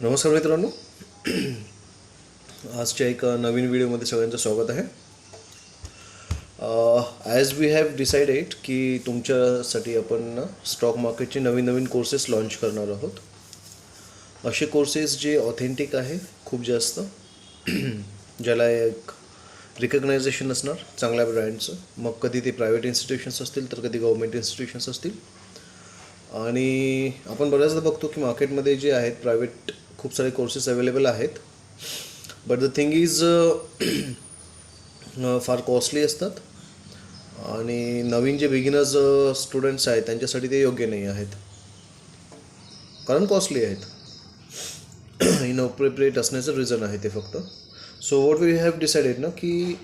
नमस्कार मित्रांनो, आजच्या एक नवीन व्हिडिओमध्ये सगळ्यांचं स्वागत आहे. ॲज वी हॅव डिसाइडेड की तुमच्यासाठी आपण स्टॉक मार्केटचे नवीन कोर्सेस लॉन्च करणार आहोत. असे कोर्सेस जे ऑथेंटिक आहे खूप जास्त, ज्याला एक रिकग्नायझेशन असणार चांगल्या ब्रँडचं. मग कधी ते प्रायव्हेट इन्स्टिट्यूशन्स असतील तर कधी गव्हर्मेंट इन्स्टिट्यूशन्स असतील. आणि आपण बऱ्याचदा बघतो की मार्केटमध्ये जे आहेत प्रायव्हेट खूप सारे कोर्सेस अवेलेबल आहेत, but the thing is far costly असतात आणि नवीन जे बिगिनर्स स्टुडंट्स आहेत त्यांच्यासाठी ते योग्य नाही आहेत, कारण कॉस्टली आहेत. इनअप्रोप्रिएट असण्याचं रिझन आहे ते फक्त. So what we have decided ना की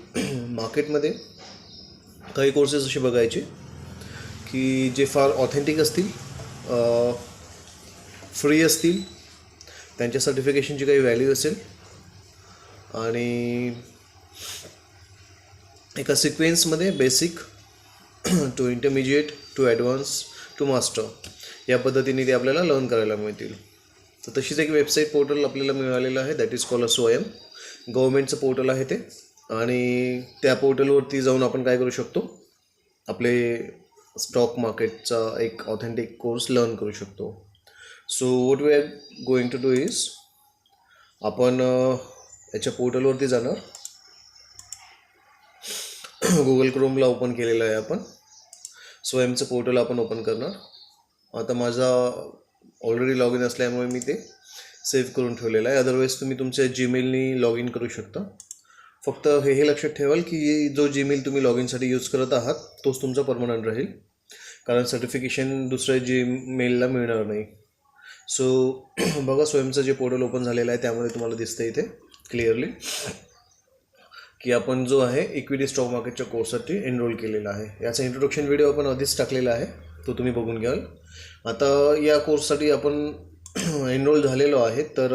मार्केटमध्ये काही कोर्सेस असे बघायचे की जे फार ऑथेंटिक असतील, फ्री असतील, त्यांच्या सर्टिफिकेशनची काही व्हॅल्यू असेल आणि एका सिक्वेन्समध्ये basic to intermediate to advance to master या पद्धतीने ते आपल्याला लर्न करायला मिळतील. तर तशीच एक वेबसाईट पोर्टल आपल्याला मिळालेलं आहे, दॅट इज कॉल्ड स्वयं. गव्हर्मेंटचं पोर्टल आहे ते, आणि त्या पोर्टलवरती जाऊन आपण काय करू शकतो, आपले स्टॉक मार्केटचा एक ऑथेंटिक कोर्स लर्न करू शकतो. So what we are going to do is, आपण याच्या पोर्टलवरती जाणार. गुगल क्रोमला ओपन केलेलं आहे आपण. स्वयंचं पोर्टल आपण ओपन करणार. आता माझा ऑलरेडी लॉग इन असल्यामुळे मी ते सेव्ह करून ठेवलेलं आहे. अदरवाईज तुम्ही तुमच्या जीमेलनी लॉग इन करू शकता. फक्त हे लक्षात ठेवाल की जो जीमेल तुम्ही लॉग इनसाठी यूज करत आहात तोच तुमचा परमनंट राहील, कारण सर्टिफिकेशन दुसऱ्या जीमेलला मिळणार नाही. सो बघा, स्वयंचं जे पोर्टल ओपन झालेलं आहे त्यामध्ये तुम्हाला दिसतं इथे क्लिअरली की आपण जो आहे इक्विटी स्टॉक मार्केटच्या कोर्ससाठी एनरोल केलेला आहे. याचा इंट्रोडक्शन व्हिडिओ आपण आधीच टाकलेला आहे, तो तुम्ही बघून घ्याल. आता या कोर्ससाठी आपण एनरोल झालेलो आहे. तर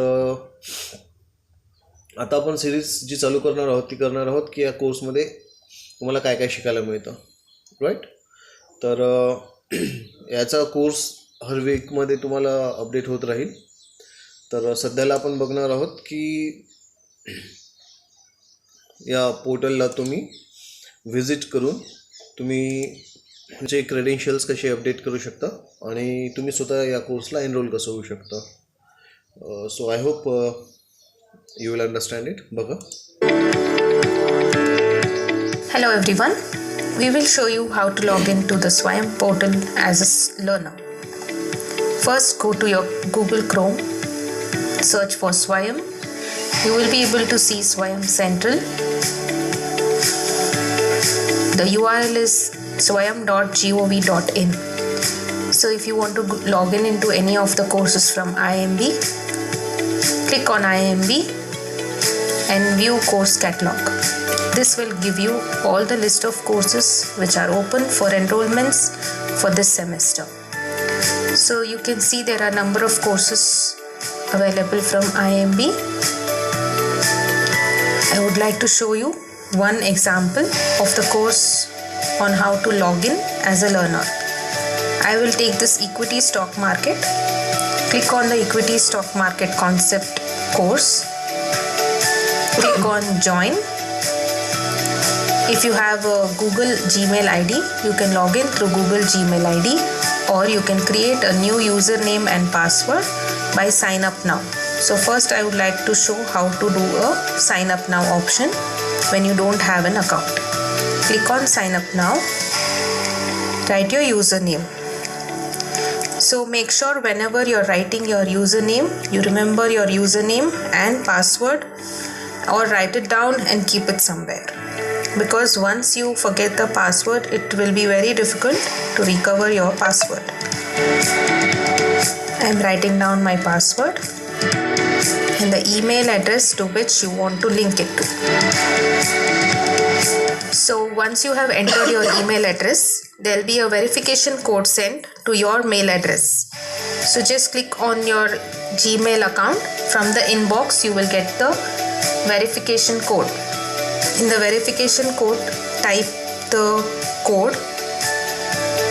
आता आपण सिरीज जी चालू करणार आहोत ती करणार आहोत की या कोर्समध्ये तुम्हाला काय काय शिकायला मिळतं, राईट. तर याचा कोर्स हर वीकमध्ये तुम्हाला अपडेट होत राहील. तर सध्याला आपण बघणार आहोत की या पोर्टलला तुम्ही व्हिजिट करून तुम्ही तुमचे क्रेडेन्शियल्स कसे अपडेट करू शकता आणि तुम्ही स्वतः या कोर्सला एनरोल कसं होऊ शकता. So I hope you will understand it. Baka. Hello everyone. We will show you how to log into the Swayam portal as a learner. First, go to your Google Chrome, search for Swayam. You will be able to see Swayam Central. The URL is swayam.gov.in. So if you want to log in into any of the courses from IMB, click on IMB and view course catalog. This will give you all the list of courses which are open for enrollments for this semester. So you can see there are a number of courses available from IMB. I would like to show you one example of the course on how to log in as a learner. I will take this equity stock market. Click on the equity stock market concept course. Click on join. If you have a Google Gmail ID, you can log in through Google Gmail ID, or you can create a new username and password by sign up now. So first I would like to show how to do a sign up now option when you don't have an account. Click on sign up now. Write your username. So make sure whenever you're writing your username, you remember your username and password, or write it down and keep it somewhere. Because once you forget the password, it will be very difficult to recover your password. I'm writing down my password and the email address to which you want to link it to. So once you have entered your email address, there will be a verification code sent to your mail address. So just click on your Gmail account. From the inbox you will get the verification code. In the verification code, type the code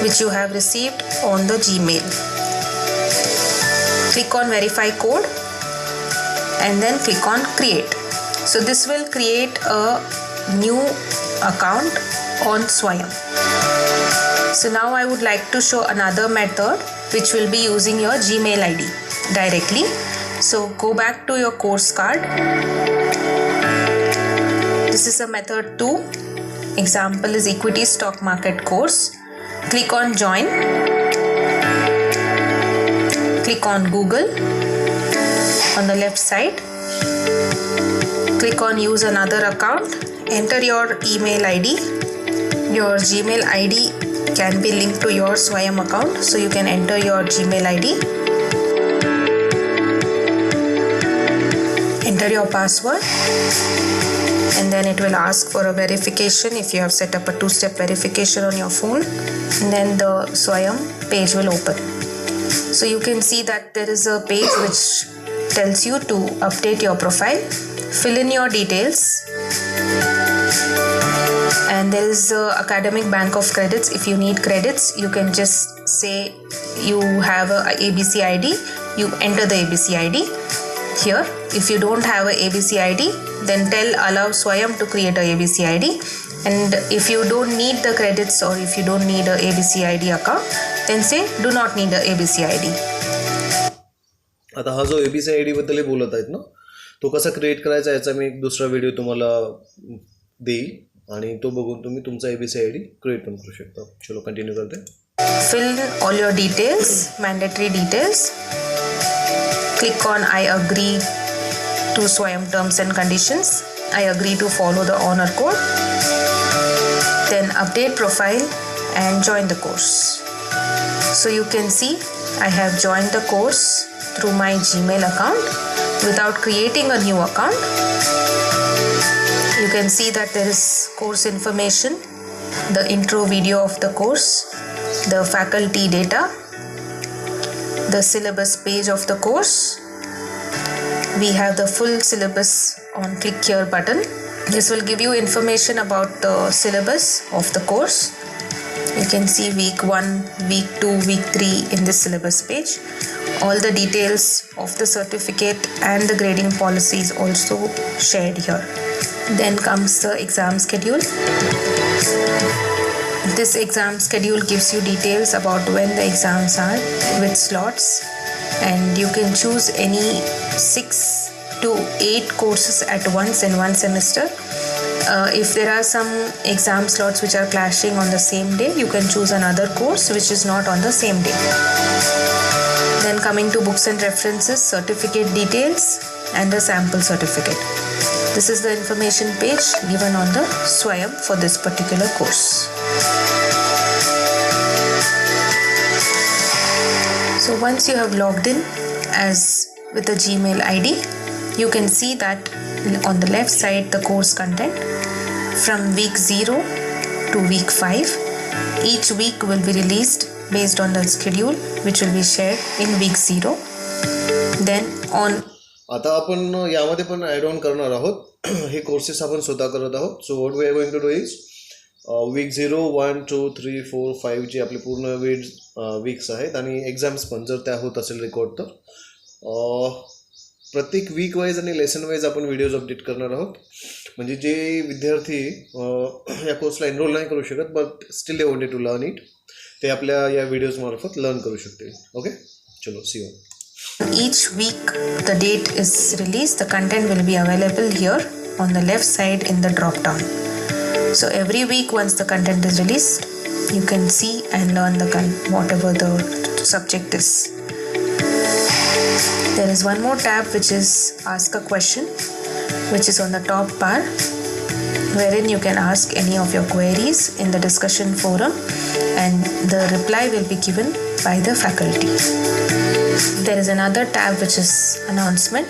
which you have received on the Gmail. Click on verify code and then click on create. So this will create a new account on Swayam. So now I would like to show another method which will be using your Gmail ID directly. So go back to your course card. This is a method 2. Example is equity stock market course. Click on join. Click on Google on the left side. Click on use another account. Enter your email ID. Your Gmail ID can be linked to your Swayam account, so you can enter your Gmail ID. Enter your password, and then it will ask for a verification if you have set up a 2-step verification on your phone, and then the Swayam page will open. So you can see that there is a page which tells you to update your profile, fill in your details, and there is a academic bank of credits. If you need credits, you can just say you have a ABC ID, you enter the ABC ID here. If you don't have a ABC ID, then allow Swayam to create a ABC ID. And if you don't need the credits or if you don't need a ABC ID account, then say do not need a ABC ID. आता हा जो ABC ID बद्दल बोलत आहेत ना, तो कसा create करायचा याचा मी एक दुसरा व्हिडिओ तुम्हाला देईल आणि तो बघून तुम्ही तुमचा ABC ID क्रिएट पण करू शकता. चलो कंटिन्यू करते. Fill all your details, mandatory details. Click on I agree to Swayam terms and conditions. I agree to follow the honor code. Then update profile and join the course. So you can see I have joined the course through my Gmail account without creating a new account. You can see that there is course information, the intro video of the course, the faculty data, the syllabus page of the course. We have the full syllabus on click here button. This will give you information about the syllabus of the course. You can see week 1, week 2, week 3 in this syllabus page. All the details of the certificate and the grading policy is also shared here. Then comes the exam schedule. This exam schedule gives you details about when the exams are, with slots, and you can choose any 6 to 8 courses at once in one semester. If there are some exam slots which are clashing on the same day, you can choose another course which is not on the same day. Then coming to books and references, certificate details and the sample certificate. This is the information page given on the Swayam for this particular course. So once you have logged in as with the Gmail ID, you can see that on the left side the course content from week 0 to week 5. Each week will be released based on the schedule which will be shared in week 0. Then on आता आपण यामध्ये पण add on करणार आहोत. हे courses आपण स्वतः करत आहोत. So what we are going to do is week 0, 1, 2, 3, 4, 5 जे आपले पूर्ण वीक्स आहेत आणि एक्झाम्स पण जर त्या होत असेल रेकॉर्ड तर प्रत्येक वीक वाईज आणि लेसन वाईज आपण व्हिडिओज अपडेट करणार आहोत. म्हणजे जे विद्यार्थी या कोर्सला एनरोल नाही करू शकत but still they wanted to learn it, ते आपल्या या व्हिडिओज मार्फत लर्न करू शकतील. ओके, चलो सी you. each week the date is released, the content will be available here on the left side in the drop down. So every week once the content is released, you can see and learn the whatever the subject is. There is one more tab which is ask a question, which is on the top bar, wherein you can ask any of your queries in the discussion forum and the reply will be given by the faculty. There is another tab which is announcement,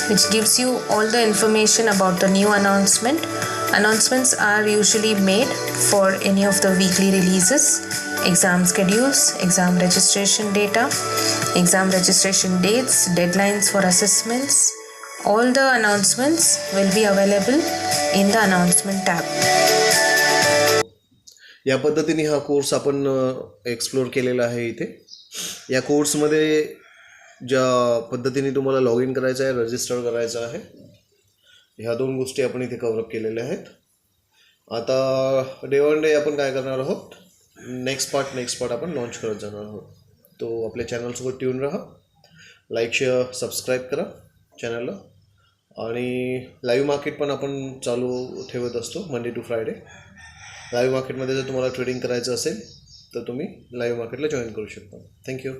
which gives you all the information about the new announcement. Announcements are usually made for any of the weekly releases, exam schedules, exam registration data, exam registration dates, deadlines for assessments. All the announcements will be available in the announcement tab. या पद्धतीने हा course आपण explore केलेला आहे. इथे या कोर्समध्ये ज्या पद्धतीने तुम्हाला लॉग इन करायचं आहे, रजिस्टर करायचं आहे, ह्या 2 गोष्टी आपण इथे कव्हरअप केलेल्या आहेत. आता डे वन डे आपण काय करणार आहोत, नेक्स्ट पार्ट आपण लॉन्च करत जाणार आहोत. तो आपल्या चॅनलसोबत ट्यून राहा, लाईक शेअर सबस्क्राईब करा चॅनलला. आणि लाईव्ह मार्केट पण आपण चालू ठेवत असतो मंडे टू फ्रायडे. लाईव्ह मार्केटमध्ये जर तुम्हाला ट्रेडिंग करायचं असेल तर तुम्ही लाईव्ह मार्केटला जॉईन करू शकता. थँक्यू.